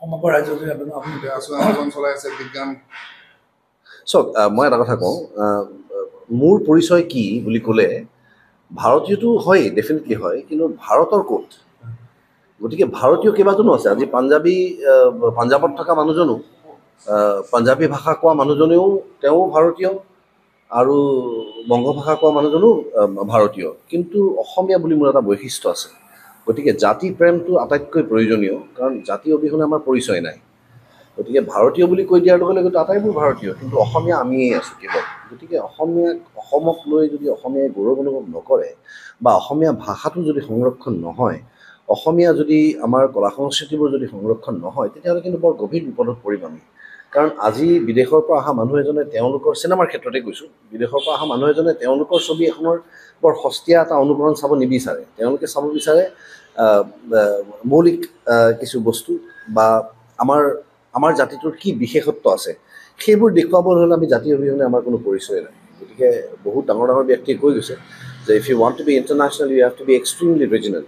সমগ্ৰ ৰাজ্যত যদি আপুনি আছো আন্দোলন চলাই আছে বিজ্ঞান চাওক মই এটা কথা কওঁ মোৰ পৰিচয় কি বুলি ক'লে ভাৰতীয়টো হয় ডেফিনেটলি হয় কিন্তু ভাৰতৰ ক'ত গতিকে ভাৰতীয় কেইবাজনো আছে আজি পাঞ্জাৱত থকা মানুহজনো পাঞ্জাবী ভাষা কোৱা মানুহজনেও তেওঁ ভাৰতীয় আৰু বংগ ভাষা কোৱা মানুহজনো ভাৰতীয় কিন্তু অসমীয়া বুলি মোৰ এটা বৈশিষ্ট্য আছে গতিকে জাতি প্ৰেমটো আটাইতকৈ প্ৰয়োজনীয় কাৰণ জাতি অবিহনে আমাৰ পৰিচয় নাই গতিকে ভাৰতীয় বুলি কৈ দিয়াৰ লগে লগে আটাইবোৰ ভাৰতীয় কিন্তু অসমীয়া আমিয়েই আছোঁ কেৱল গতিকে অসমক লৈ যদি অসমীয়াই গৌৰৱ অনুভৱ নকৰে বা অসমীয়া ভাষাটো যদি সংৰক্ষণ নহয় অসমীয়া যদি আমাৰ কলা সংস্কৃতিবোৰ যদি সংৰক্ষণ নহয় তেতিয়াহ'লে কিন্তু বৰ গভীৰ বিপদত পৰিম আমি কাৰণ আজি বিদেশৰ পৰা অহা মানুহ এজনে তেওঁলোকৰ চিনেমাৰ ক্ষেত্ৰতে কৈছোঁ বিদেশৰ পৰা অহা মানুহ এজনে তেওঁলোকৰ ছবি এখনৰ বৰ সস্তীয়া এটা অনুকৰণ চাব নিবিচাৰে তেওঁলোকে চাব বিচাৰে মৌলিক কিছু বস্তু বা আমাৰ জাতিটোৰ কি বিশেষত্ব আছে সেইবোৰ দেখুৱাবলৈ হ'লে আমি জাতি অবিহনে আমাৰ কোনো পৰিচয় নাই গতিকে বহুত ডাঙৰ ব্যক্তিয়ে কৈ গৈছে যে if you want to be international you have to be extremely regional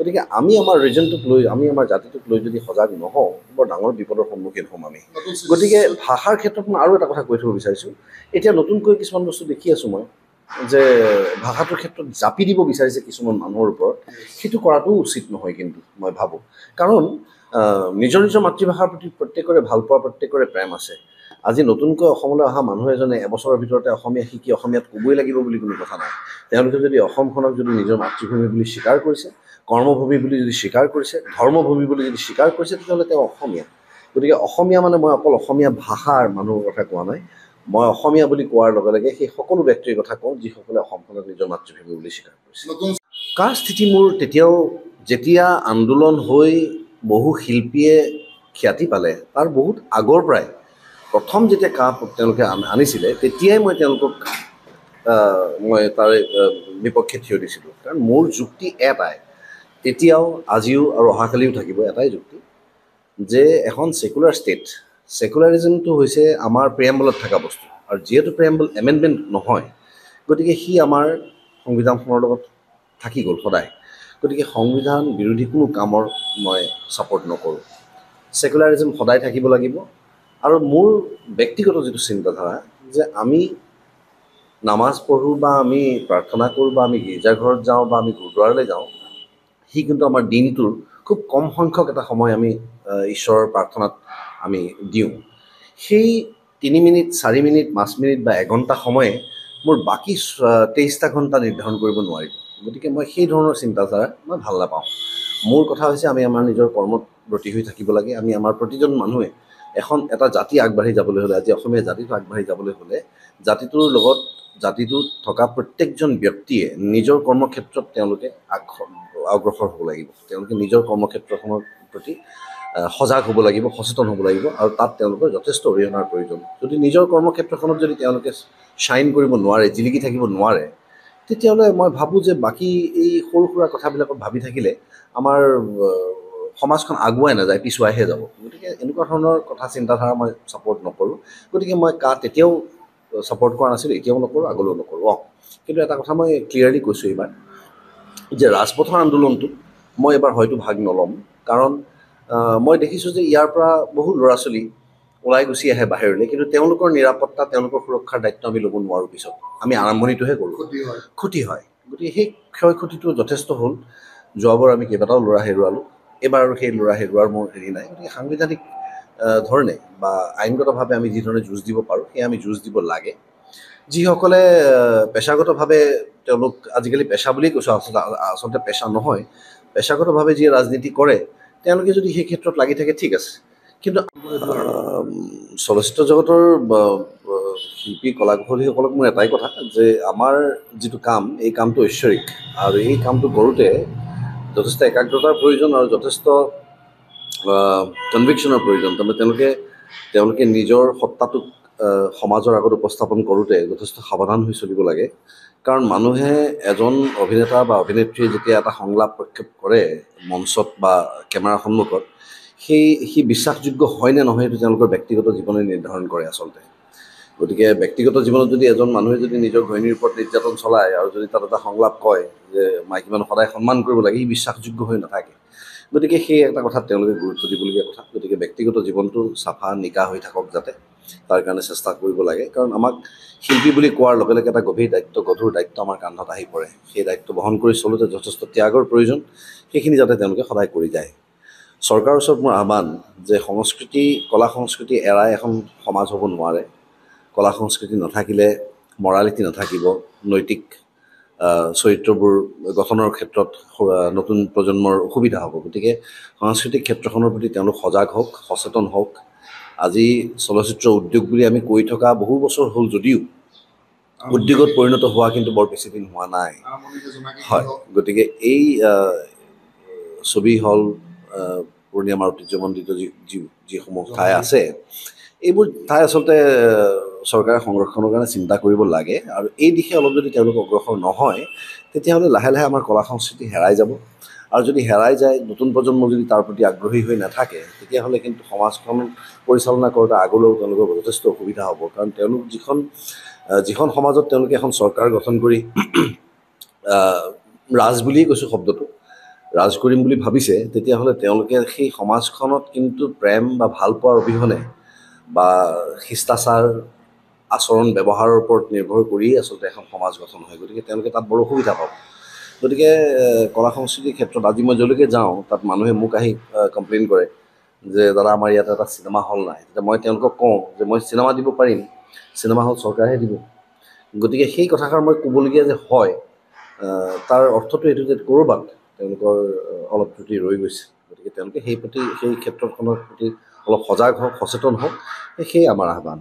গতিকে আমি আমাৰ ৰিজনটোক লৈ আমি আমাৰ জাতিটোক লৈ যদি সজাগ নহওঁ বৰ ডাঙৰ বিপদৰ সন্মুখীন হ'ম আমি গতিকে ভাষাৰ ক্ষেত্ৰত মই আৰু এটা কথা কৈ থ'ব বিচাৰিছোঁ এতিয়া নতুনকৈ কিছুমান বস্তু দেখি আছোঁ মই যে ভাষাটোৰ ক্ষেত্ৰত জাপি দিব বিচাৰিছে কিছুমান মানুহৰ ওপৰত সেইটো কৰাটো উচিত নহয় কিন্তু মই ভাবোঁ কাৰণ নিজৰ মাতৃভাষাৰ প্ৰতি প্ৰত্যেকৰে ভাল পোৱা প্ৰত্যেকৰে প্ৰেম আছে আজি নতুনকৈ অসমলৈ অহা মানুহ এজনে এবছৰৰ ভিতৰতে অসমীয়া শিকি অসমীয়াত ক'বই লাগিব বুলি কোনো কথা নাই তেওঁলোকে যদি অসমখনক যদি নিজৰ মাতৃভূমি বুলি স্বীকাৰ কৰিছে কৰ্মভূমি বুলি যদি স্বীকাৰ কৰিছে ধৰ্মভূমি বুলি যদি স্বীকাৰ কৰিছে তেতিয়াহ'লে তেওঁ অসমীয়া গতিকে অসমীয়া মানে মই অকল অসমীয়া ভাষাৰ মানুহৰ কথা কোৱা নাই মই অসমীয়া বুলি কোৱাৰ লগে লগে সেই সকলো ব্যক্তিৰ কথা কওঁ যিসকলে অসমখনক নিজৰ মাতৃভূমি বুলি স্বীকাৰ কৰিছে কাৰ স্থিতি মোৰ তেতিয়াও যেতিয়া আন্দোলন হৈ বহু শিল্পীয়ে খ্যাতি পালে তাৰ বহুত আগৰ পৰাই প্ৰথম যেতিয়া তেওঁলোকে আনিছিলে তেতিয়াই মই তেওঁলোকক মই তাৰে বিপক্ষে থিয় দিছিলোঁ কাৰণ মোৰ যুক্তি এটাই তেতিয়াও আজিও আৰু অহাকালিও থাকিব এটাই যুক্তি যে এখন ছেকুলাৰ ষ্টেট ছেকুলাৰিজমটো হৈছে আমাৰ প্ৰিএম্বলত থকা বস্তু আৰু যিহেতু প্ৰিএম্বল এমেণ্ডমেণ্ট নহয় গতিকে সি আমাৰ সংবিধানখনৰ লগত থাকি গ'ল সদায় গতিকে সংবিধান বিৰোধী কোনো কামৰ মই ছাপোৰ্ট নকৰোঁ ছেকুলাৰিজম সদায় থাকিব লাগিব আৰু মোৰ ব্যক্তিগত যিটো চিন্তাধাৰা যে আমি নামাজ পঢ়োঁ বা আমি প্ৰাৰ্থনা কৰোঁ বা আমি গীৰ্জাঘৰত যাওঁ বা আমি গুৰুদ্বাৰলৈ যাওঁ সি কিন্তু আমাৰ দিনটোৰ খুব কম সংখ্যক এটা সময় আমি ঈশ্বৰৰ প্ৰাৰ্থনাত আমি দিওঁ সেই 3 মিনিট 4 মিনিট 5 মিনিট বা এঘণ্টা সময়ে মোৰ বাকী 23টা ঘণ্টা নিৰ্ধাৰণ কৰিব নোৱাৰিব গতিকে মই সেই ধৰণৰ চিন্তাধাৰা মই ভাল নাপাওঁ মোৰ কথা হৈছে আমি আমাৰ নিজৰ কৰ্মত ব্ৰতী হৈ থাকিব লাগে আমি আমাৰ প্ৰতিজন মানুহে এটা জাতি আগবাঢ়ি যাবলৈ হ'লে আজি অসমীয়া জাতিটো আগবাঢ়ি যাবলৈ হ'লে জাতিটোৰ লগত জাতিটোত থকা প্ৰত্যেকজন ব্যক্তিয়ে নিজৰ কৰ্মক্ষেত্ৰত তেওঁলোকে অগ্ৰসৰ হ'ব লাগিব তেওঁলোকে নিজৰ কৰ্মক্ষেত্ৰখনৰ প্ৰতি সজাগ হ'ব লাগিব সচেতন হ'ব লাগিব আৰু তাত তেওঁলোকৰ যথেষ্ট অৰিহণাৰ প্ৰয়োজন যদি নিজৰ কৰ্মক্ষেত্ৰখনত যদি তেওঁলোকে শ্বাইন কৰিব নোৱাৰে জিলিকি থাকিব নোৱাৰে তেতিয়াহ'লে মই ভাবোঁ যে বাকী এই সৰু সুৰা কথাবিলাকত ভাবি থাকিলে আমাৰ সমাজখন আগুৱাই নাযায় পিছুৱাইহে যাব গতিকে এনেকুৱা ধৰণৰ কথা চিন্তাধাৰা মই ছাপোৰ্ট নকৰোঁ গতিকে মই তেতিয়াও ছাপোৰ্ট কৰা নাছিলোঁ এতিয়াও নকৰোঁ আগলৈও নকৰোঁ কিন্তু এটা কথা মই ক্লিয়াৰলি কৈছোঁ এইবাৰ যে ৰাজপথৰ আন্দোলনটোত মই এবাৰ হয়তো ভাগ নল'ম কাৰণ মই দেখিছোঁ যে ইয়াৰ পৰা বহু ল'ৰা ছোৱালী ওলাই গুচি আহে বাহিৰলৈ কিন্তু তেওঁলোকৰ নিৰাপত্তা তেওঁলোকৰ সুৰক্ষাৰ দায়িত্ব আমি ল'ব নোৱাৰোঁ পিছত আমি আৰম্ভণিটোহে কৰোঁ ক্ষতি হয় গতিকে সেই ক্ষয় ক্ষতিটো যথেষ্ট হ'ল যোৱাবাৰ আমি কেইবাটাও ল'ৰা হেৰুৱালোঁ এইবাৰ আৰু সেই ল'ৰা হেৰুৱাৰ মোৰ হেৰি নাই গতিকে সাংবিধানিক ধৰণে বা আইনগতভাৱে আমি যি ধৰণে যুঁজ দিব পাৰোঁ সেয়া আমি যুঁজ দিব লাগে যিসকলে পেছাগতভাৱে তেওঁলোক আজিকালি পেছা বুলিয়েই কৈছোঁ আচলতে পেছা নহয় পেছাগতভাৱে যিয়ে ৰাজনীতি কৰে তেওঁলোকে যদি সেই ক্ষেত্ৰত লাগি থাকে ঠিক আছে কিন্তু চলচ্চিত্ৰ জগতৰ শিল্পী কলাকুশলীসকলক মোৰ এটাই কথা যে আমাৰ যিটো কাম এই কামটো ঐশ্বৰিক আৰু এই কামটো কৰোঁতে যথেষ্ট একাগ্ৰতাৰ প্ৰয়োজন আৰু যথেষ্ট কনভিকশ্যনৰ প্ৰয়োজন তাৰমানে তেওঁলোকে নিজৰ সত্তাটোক সমাজৰ আগত উপস্থাপন কৰোঁতে যথেষ্ট সাৱধান হৈ চলিব লাগে কাৰণ মানুহে এজন অভিনেতা বা অভিনেত্ৰীয়ে যেতিয়া এটা সংলাপ প্ৰক্ষেপ কৰে মঞ্চত বা কেমেৰাৰ সন্মুখত সি বিশ্বাসযোগ্য হয় নে নহয় এইটো তেওঁলোকৰ ব্যক্তিগত জীৱনে নিৰ্ধাৰণ কৰে আচলতে গতিকে ব্যক্তিগত জীৱনত যদি এজন মানুহে যদি নিজৰ ঘৈণীৰ ওপৰত নিৰ্যাতন চলায় আৰু যদি তাত এটা সংলাপ কয় যে মাইকী মানুহ সদায় সন্মান কৰিব লাগে ই বিশ্বাসযোগ্য হৈ নাথাকে গতিকে সেই এটা কথাত তেওঁলোকে গুৰুত্ব দিবলগীয়া কথা। গতিকে ব্যক্তিগত জীৱনটো চাফা নিকা হৈ থাকক যাতে, তাৰ কাৰণে চেষ্টা কৰিব লাগে। কাৰণ আমাক শিল্পী বুলি কোৱাৰ লগে লগে এটা গভীৰ দায়িত্ব, গধুৰ দায়িত্ব আমাৰ কান্ধত আহি পৰে। সেই দায়িত্ব বহন কৰি চলোতে যথেষ্ট ত্যাগৰ প্ৰয়োজন, সেইখিনি যাতে তেওঁলোকে সদায় কৰি যায়। চৰকাৰৰ ওচৰত মোৰ আহ্বান যে সংস্কৃতি, কলা সংস্কৃতি এৰাই এখন সমাজ হ'ব নোৱাৰে। কলা সংস্কৃতি নাথাকিলে মৰালিটি নাথাকিব, নৈতিক চৰিত্ৰবোৰ গঠনৰ ক্ষেত্ৰত নতুন প্ৰজন্মৰ অসুবিধা হ'ব। গতিকে সাংস্কৃতিক ক্ষেত্ৰখনৰ প্ৰতি তেওঁলোক সজাগ হওক, সচেতন হওক। আজি চলচ্চিত্ৰ উদ্যোগ বুলি আমি কৈ থকা বহু বছৰ হ'ল যদিও উদ্যোগত পৰিণত হোৱা কিন্তু বৰ বেছি দিন হোৱা নাই। হয়, গতিকে এই ছবি হল, পূৰ্ণিয়া আমাৰ ঐতিহ্যমণ্ডিত যিসমূহ ঠাই আছে, এইবোৰ ঠাই আচলতে চৰকাৰে সংৰক্ষণৰ কাৰণে চিন্তা কৰিব লাগে। আৰু এই দিশে অলপ যদি তেওঁলোক অগ্ৰসৰ নহয়, তেতিয়াহ'লে লাহে লাহে আমাৰ কলা সংস্কৃতি হেৰাই যাব। আৰু যদি হেৰাই যায়, নতুন প্ৰজন্ম যদি তাৰ প্ৰতি আগ্ৰহী হৈ নাথাকে, তেতিয়াহ'লে কিন্তু সমাজখন পৰিচালনা কৰোঁতে আগলৈও তেওঁলোকৰ যথেষ্ট অসুবিধা হ'ব। কাৰণ তেওঁলোক যিখন সমাজত তেওঁলোকে এখন চৰকাৰ গঠন কৰি ৰাজ বুলিয়েই কৈছোঁ শব্দটো, ৰাজ কৰিম বুলি ভাবিছে, তেতিয়াহ'লে তেওঁলোকে সেই সমাজখনত কিন্তু প্ৰেম বা ভাল পোৱাৰ অবিহনে বা শিষ্টাচাৰ আচৰণ ব্যৱহাৰৰ ওপৰত নিৰ্ভৰ কৰিয়েই আচলতে এখন সমাজ গঠন হয়। গতিকে তেওঁলোকে তাত বৰ অসুবিধা পাব। গতিকে কলা সংস্কৃতিৰ ক্ষেত্ৰত আজি মই যলৈকে যাওঁ, তাত মানুহে মোক আহি কমপ্লেইন কৰে যে দাদা আমাৰ ইয়াত এটা চিনেমা হল নাই। তেতিয়া মই তেওঁলোকক কওঁ যে মই চিনেমা দিব পাৰিম, চিনেমা হল চৰকাৰেহে দিব। গতিকে সেই কথাষাৰ মই ক'বলগীয়া যে হয়, তাৰ অৰ্থটো এইটো যে ক'ৰবাত তেওঁলোকৰ অলপ ত্ৰুটি ৰৈ গৈছে। গতিকে তেওঁলোকে সেই ক্ষেত্ৰখনৰ প্ৰতি অলপ সজাগ হওক, সচেতন হওক, সেই আমাৰ আহ্বান।